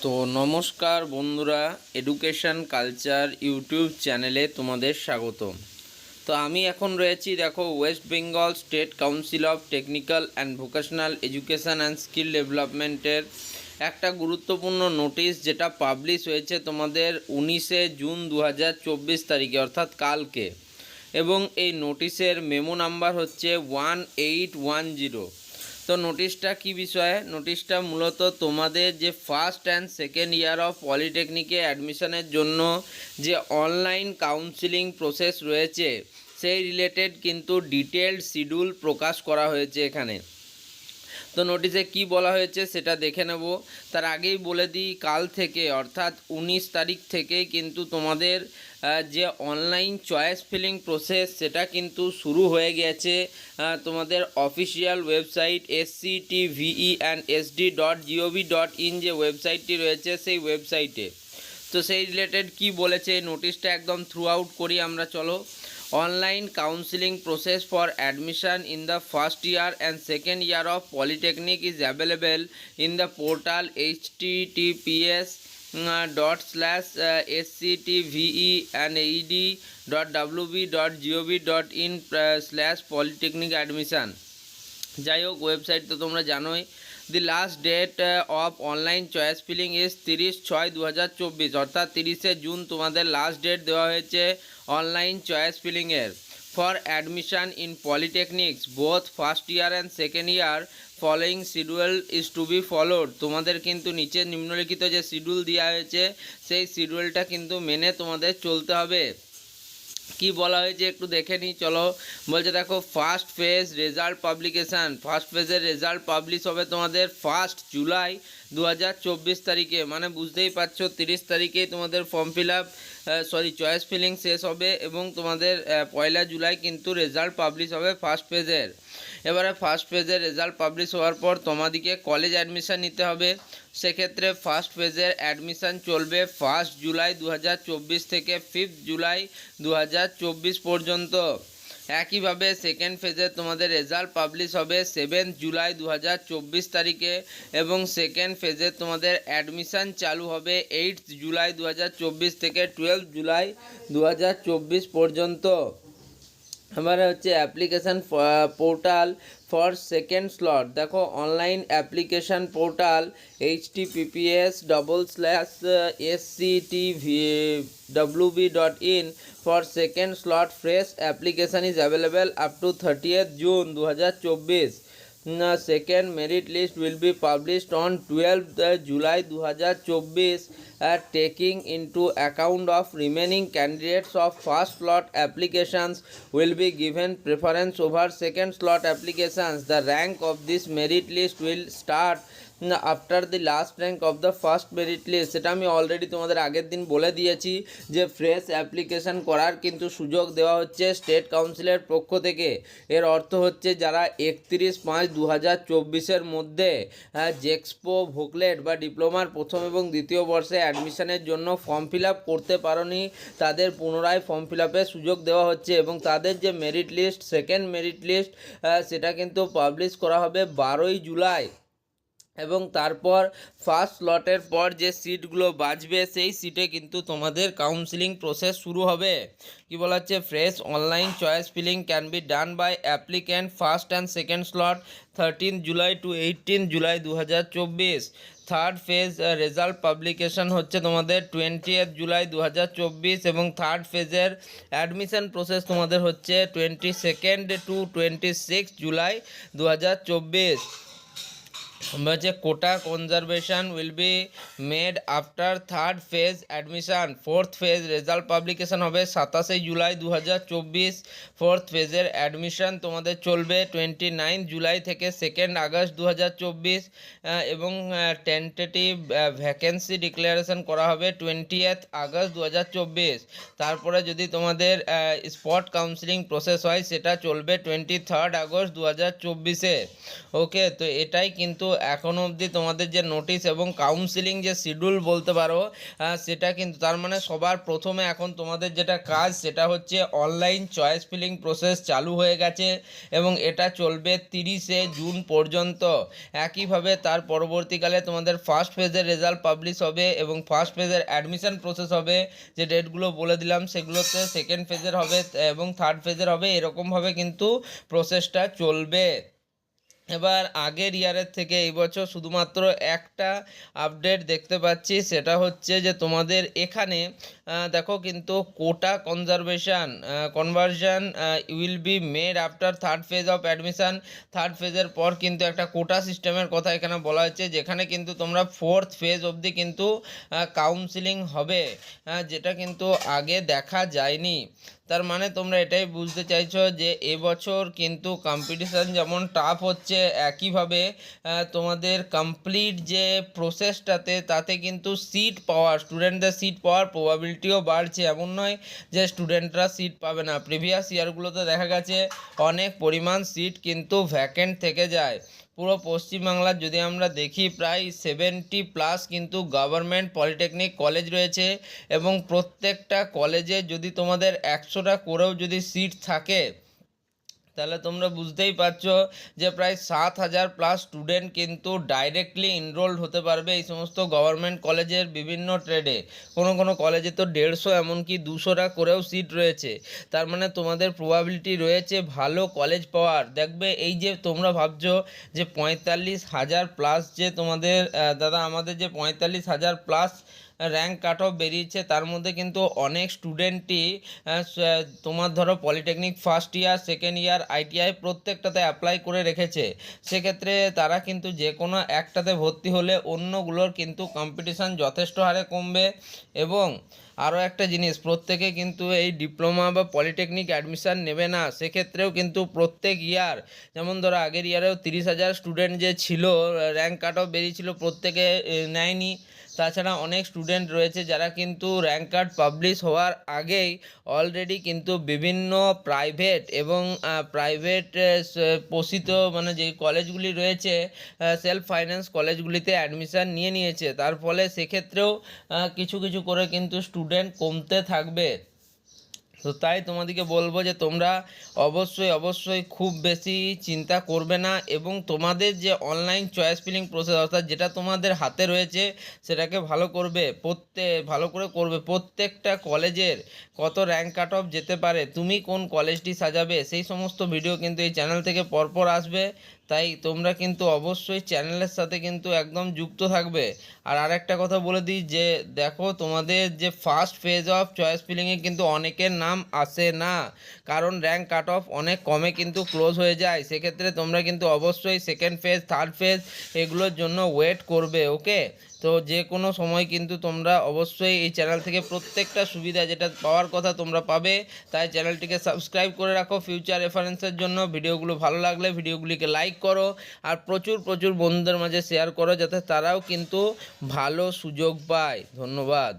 তো নমস্কার বন্ধুরা, এডুকেশন কালচার ইউটিউব চ্যানেলে তোমাদের স্বাগতম। তো আমি এখন রয়েছি, দেখো, West Bengal state council of technical and vocational education and skill ডেভেলপমেন্টের একটা গুরুত্বপূর্ণ নোটিশ, যেটা পাবলিশ হয়েছে তোমাদের 19শে জুন 2024 তারিখে, অর্থাৎ কালকে। এবং এই নোটিশের মেমো নাম্বার হচ্ছে 1810। তো নোটিশটা কি বিষয়ে? নোটিশটা মূলত তোমাদের যে first and second year of পলিটেকনিকে অ্যাডমিশনের জন্য যে অনলাইন কাউন্সিলিং প্রসেস রয়েছে সেই রিলেটেড কিন্তু ডিটেলড শিডিউল প্রকাশ করা হয়েছে এখানে। তো নোটিশে কি বলা হয়েছে সেটা দেখে নেব। তার আগেই বলে দিই, কাল থেকে অর্থাৎ 19 তারিখ থেকেই কিন্তু তোমাদের যে অনলাইন চয়েস ফিলিং প্রসেস সেটা কিন্তু শুরু হয়ে গেছে তোমাদের অফিসিয়াল ওয়েবসাইট sctve&sd.gov.in যে ওয়েবসাইটটি রয়েছে সেই ওয়েবসাইটে। তো সেই রিলেটেড কি বলেছে এই নোটিশটা একদম থ্রু আউট করি আমরা, চলো। Online counselling process for admission in the first year and second year of polytechnic is available in the portal https://sctve&ed.wb.gov.in/polytechnic admission। যাই হোক, ওয়েবসাইট তো তোমরা জানোই। The last date of online choice filling is 30/6/2024, অর্থাৎ 30শে জুন তোমাদের last date দেওয়া হয়েছে অনলাইন চয়েস ফিলিংয়ের। For admission in polytechnics both first year and second year following schedule is to be followed. তোমাদের কিন্তু নিচে নিম্নলিখিত যে শিডিউল দেওয়া হয়েছে সেই শিডিউলটা কিন্তু মেনে তোমাদের চলতে হবে। কি বলা হয়েছে একটু দেখে নিই, চলো। বলছে দেখো, first phase result publication, first ফেজের রেজাল্ট পাবলিশ হবে তোমাদের 1 জুলাই 2024 তারিখে। মানে বুঝতেই পারছো 30 তারিখেই তোমাদের form fill up choice filling শেষ হবে এবং তোমাদের 1 জুলাই কিন্তু রেজাল্ট পাবলিশ হবে ফার্স্ট ফেজের। এবারে ফার্স্ট ফেজের রেজাল্ট পাবলিশ হওয়ার পর তোমাদিকে কলেজ অ্যাডমিশান নিতে হবে। সেক্ষেত্রে ফার্স্ট ফেজের অ্যাডমিশান চলবে 1 জুলাই 2024 থেকে 5 জুলাই 2024 পর্যন্ত। একইভাবে সেকেন্ড ফেজে তোমাদের রেজাল্ট পাবলিশ হবে 7 জুলাই 2024 তারিখে এবং সেকেন্ড ফেজে তোমাদের অ্যাডমিশান চালু হবে 8 জুলাই 2024 থেকে 12 জুলাই 2024 পর্যন্ত। এবারে হচ্ছে application portal for second slot. দেখো, online application portal https://sctwb.in for second slot. Fresh application is available up to 30th June 2024. Second merit list will be published on 12th July 2024, taking into account of remaining candidates of first slot applications will be given preference over second slot applications. The rank of this merit list will start after the last rank of the first merit list. সেটা আমি already তোমাদের আগের দিন বলে দিয়েছি যে fresh application করার কিন্তু সুযোগ দেওয়া হচ্ছে স্টেট কাউন্সিলের পক্ষ থেকে। এর অর্থ হচ্ছে যারা 31/5/2024 মধ্যে জেক্সপো, ভোকলেট বা ডিপ্লোমার প্রথম এবং দ্বিতীয় বর্ষে অ্যাডমিশনের জন্য ফর্ম ফিল আপ করতে পারোনি, তাদের পুনরায় ফর্ম ফিল আপের সুযোগ দেওয়া হচ্ছে এবং তাদের যে merit list, second merit list, সেটা কিন্তু পাবলিশ করা হবে 12 জুলাই। এবং তারপর ফার্স্ট স্লটের পর যে সিটগুলো বাঁচবে সেই সিটে কিন্তু তোমাদের কাউন্সিলিং প্রসেস শুরু হবে। কি বলা হচ্ছে, fresh online choice filling can be done by applicant first and second slot 13 July to 18 July 2024। Third phase result publication হচ্ছে তোমাদের 20 জুলাই 2024 এবং থার্ড ফেজের অ্যাডমিশন প্রসেস তোমাদের হচ্ছে 22 টু 26 জুলাই 2024। বলছে quota conservation will be made after third phase admission. Fourth phase result publication হবে 27 July 2024। Fourth ফেজের admission তোমাদের চলবে 29 জুলাই থেকে 2 আগস্ট 2024 এবং টেন্টেটিভ ভ্যাকেন্সি ডিক্লারেশন করা হবে 20 আগস্ট 2024। তারপরে যদি তোমাদের স্পট কাউন্সিলিং প্রসেস হয় সেটা চলবে 23 আগস্ট 2024-এ। ওকে, তো এটাই কিন্তু এখনও অবধি তোমাদের যে নোটিশ এবং কাউন্সিলিং যে শিডিউল বলতে পারো, সেটা কিন্তু তার মানে সবার প্রথমে এখন তোমাদের যেটা কাজ সেটা হচ্ছে অনলাইন চয়েস ফিলিং প্রসেস চালু হয়ে গেছে এবং এটা চলবে 30শে জুন পর্যন্ত। একইভাবে তার পরবর্তীকালে তোমাদের ফার্স্ট ফেজের রেজাল্ট পাবলিশ হবে এবং ফার্স্ট ফেজের অ্যাডমিশন প্রসেস হবে, যে ডেটগুলো বলে দিলাম সেগুলোতে সেকেন্ড ফেজের হবে এবং থার্ড ফেজের হবে, এরকমভাবে কিন্তু প্রসেসটা চলবে। এবার আগের ইয়ারের থেকে এই বছর শুধুমাত্র একটা আপডেট দেখতে পাচ্ছি, সেটা হচ্ছে যে তোমাদের এখানে দেখো কিন্তু quota conversion will be made after third phase of admission. Third ফেজের পর কিন্তু একটা কোটা সিস্টেমের কথা এখানে বলা হচ্ছে, যেখানে কিন্তু তোমরা ফোর্থ ফেজ অবধি কিন্তু কাউন্সিলিং হবে, যেটা কিন্তু আগে দেখা যায়নি। তার মানে তোমরা এটাই বুঝতে চাইছো যে এবছর কিন্তু কম্পিটিশান যেমন টাফ হচ্ছে, একইভাবে তোমাদের কমপ্লিট যে প্রসেসটাতে তাতে কিন্তু স্টুডেন্টদের সিট পাওয়ার প্রবাবিলিটিও বাড়ছে। এমন নয় যে স্টুডেন্টরা সিট পাবে না, প্রিভিয়াস ইয়ারগুলোতে দেখা গেছে অনেক পরিমাণ সিট কিন্তু ভ্যাকেন্ট থেকে যায়। পুরো পশ্চিমবাংলার যদি আমরা দেখি প্রায় 70+ কিন্তু গভর্নমেন্ট পলিটেকনিক কলেজ রয়েছে এবং প্রত্যেকটা কলেজে যদি তোমাদের 100টা করেও যদি সিট থাকে তাহলে তোমরা বুঝতেই পারছো যে প্রায় 7000+ স্টুডেন্ট কিন্তু ডাইরেক্টলি এনরোলড হতে পারবে এই সমস্ত গভর্নমেন্ট কলেজের বিভিন্ন ট্রেডে। কোনো কোনো কলেজে তো 150 এমনকি 200টা করেও সিট রয়েছে। তার মানে তোমাদের প্রবাবিলিটি রয়েছে ভালো কলেজ পাওয়ার। দেখবে এই যে তোমরা ভাবছো যে 45,000+ যে তোমাদের দাদা আমাদের যে 45,000+ র্যাঙ্ক কাট অফ বেরিয়েছে, তার মধ্যে কিন্তু অনেক স্টুডেন্টই তোমার ধরো polytechnic first year, second year, ITI প্রত্যেকটাতে অ্যাপ্লাই করে রেখেছে। সেক্ষেত্রে তারা কিন্তু যে কোনো একটাতে ভর্তি হলে অন্যগুলোর কিন্তু কম্পিটিশান যথেষ্ট হারে কমবে। এবং আরও একটা জিনিস, প্রত্যেকে কিন্তু এই ডিপ্লোমা বা পলিটেকনিক অ্যাডমিশান নেবে না, সেক্ষেত্রেও কিন্তু প্রত্যেক ইয়ার যেমন ধরো আগের ইয়ারেও 30,000 স্টুডেন্ট যে ছিল র্যাঙ্ক কাট অফ বেরিয়েছিল, প্রত্যেকে নেয়নি। তাছাড়া অনেক স্টুডেন্ট রয়েছে যারা কিন্তু র্যাঙ্ক কার্ড পাবলিশ হওয়ার আগেই অলরেডি কিন্তু বিভিন্ন প্রাইভেট এবং প্রাইভেট পোষিত মানে যে কলেজগুলি রয়েছে সেলফ ফাইন্যান্স কলেজগুলিতে অ্যাডমিশান নিয়ে নিয়েছে। তার ফলে সেক্ষেত্রেও কিছু কিছু করে কিন্তু স্টুডেন্ট কমতে থাকবে। তো তাই তোমাদেরকে বলবো যে তোমরা অবশ্যই খুব বেশি চিন্তা করবে না এবং তোমাদের যে অনলাইন চয়েস ফিলিং প্রসেস অর্থাৎ যেটা তোমাদের হাতে রয়েছে সেটাকে ভালো করে করবে। প্রত্যেকটা কলেজের কত র্যাঙ্ক কাট অফ যেতে পারে, তুমি কোন কলেজটি সাজাবে, সেই সমস্ত ভিডিও কিন্তু এই চ্যানেল থেকে পরপর আসবে। তাই তোমরা কিন্তু অবশ্যই চ্যানেলের সাথে কিন্তু একদম যুক্ত থাকবে। আর আরেকটা কথা বলে দিই যে দেখো তোমাদের যে ফার্স্ট ফেজ অফ চয়েস ফিলিংয়ে কিন্তু অনেকের নাম আসে না, কারণ র্যাঙ্ক কাট অফ অনেক কমে কিন্তু ক্লোজ হয়ে যায়। সেক্ষেত্রে তোমরা কিন্তু অবশ্যই সেকেন্ড ফেজ, থার্ড ফেজ এগুলোর জন্য ওয়েট করবে। ওকে, তো যে কোনো সময় কিন্তু তোমরা অবশ্যই এই চ্যানেল থেকে প্রত্যেকটা সুবিধা যেটা পাওয়ার কথা তোমরা পাবে। তাই চ্যানেলটিকে সাবস্ক্রাইব করে রাখো ফিউচার রেফারেন্সের জন্য। ভিডিওগুলো ভালো লাগলে ভিডিওগুলিকে লাইক করো আর প্রচুর বন্ধুদের মাঝে শেয়ার করো, যাতে তারাও কিন্তু ভালো সুযোগ পায়। ধন্যবাদ।